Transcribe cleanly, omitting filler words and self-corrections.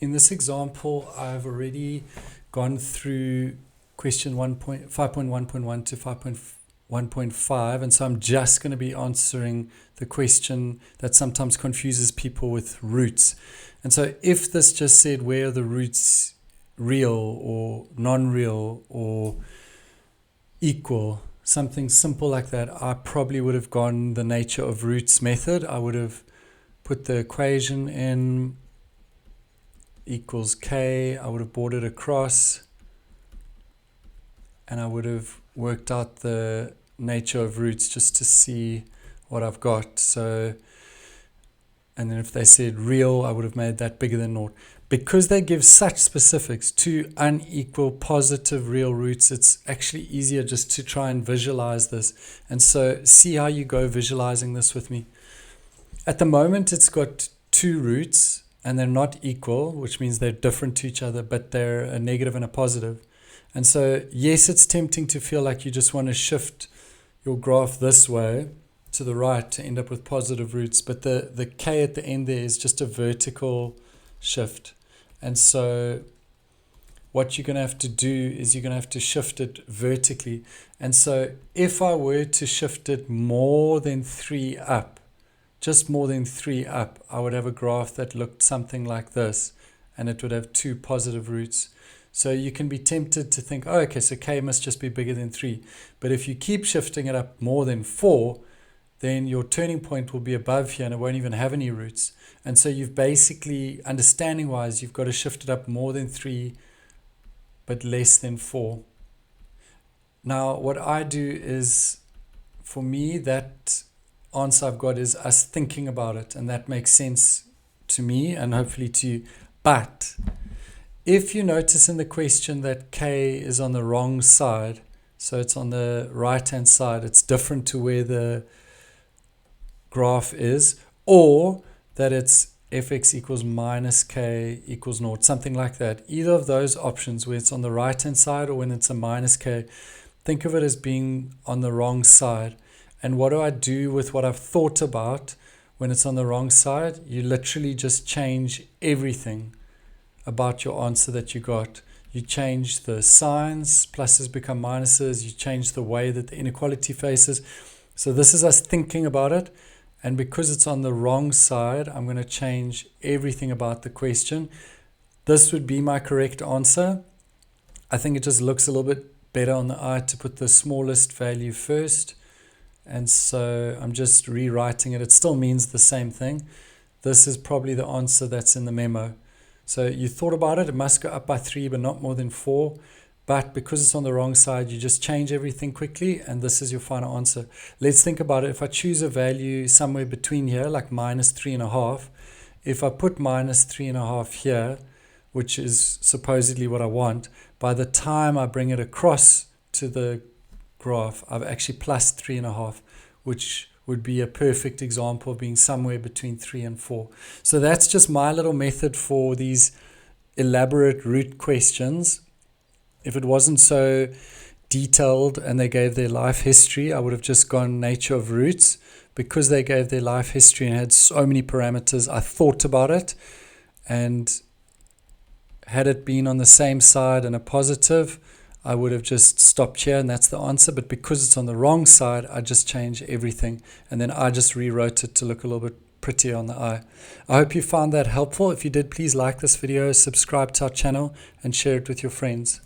In this example, I've already gone through question 5.1.1 to 5.1.5, and so I'm just going to be answering the question that sometimes confuses people with roots. And so if this just said where are the roots real or non-real or equal, something simple like that, I probably would have gone the nature of roots method. I would have put the equation in equals k, I would have brought it across, and I would have worked out the nature of roots just to see what I've got. So, and then if they said real, I would have made that bigger than naught. Because they give such specifics to unequal positive real roots, it's actually easier just to try and visualize this. And so see how you go visualizing this with me. At the moment, it's got two roots, and they're not equal, which means they're different to each other, but they're a negative and a positive. And so, yes, it's tempting to feel like you just want to shift your graph this way to the right to end up with positive roots, but the k at the end there is just a vertical shift. And so what you're going to have to do is you're going to have to shift it vertically. And so if I were to shift it more than 3 up, just more than 3 up, I would have a graph that looked something like this, and it would have 2 positive roots. So you can be tempted to think, oh, okay, so k must just be bigger than 3. But if you keep shifting it up more than 4, then your turning point will be above here and it won't even have any roots. And so you've basically, understanding-wise, you've got to shift it up more than 3, but less than 4. Now, what I do is, for me, that answer I've got is us thinking about it, and that makes sense to me and hopefully to you. But if you notice in the question that k is on the wrong side, so it's on the right-hand side, it's different to where the graph is, or that it's fx equals minus k equals naught, something like that. Either of those options, where it's on the right-hand side or when it's a minus k, think of it as being on the wrong side. And what do I do with what I've thought about when it's on the wrong side? You literally just change everything about your answer that you got. You change the signs, pluses become minuses, you change the way that the inequality faces. So this is us thinking about it, and because it's on the wrong side, I'm going to change everything about the question. This would be my correct answer. I think it just looks a little bit better on the eye to put the smallest value first. And so I'm just rewriting it. It still means the same thing. This is probably the answer that's in the memo. So you thought about it. It must go up by 3, but not more than 4. But because it's on the wrong side, you just change everything quickly, and this is your final answer. Let's think about it. If I choose a value somewhere between here, like minus 3.5, if I put minus 3.5 here, which is supposedly what I want, by the time I bring it across to the graph, I've actually plus 3.5, which would be a perfect example of being somewhere between 3 and 4. So that's just my little method for these elaborate root questions. If it wasn't so detailed and they gave their life history, I would have just gone nature of roots. Because they gave their life history and had so many parameters, I thought about it, and had it been on the same side and a positive, I would have just stopped here and that's the answer. But because it's on the wrong side, I just change everything, and then I just rewrote it to look a little bit prettier on the eye. I hope you found that helpful. If you did, please like this video, subscribe to our channel, and share it with your friends.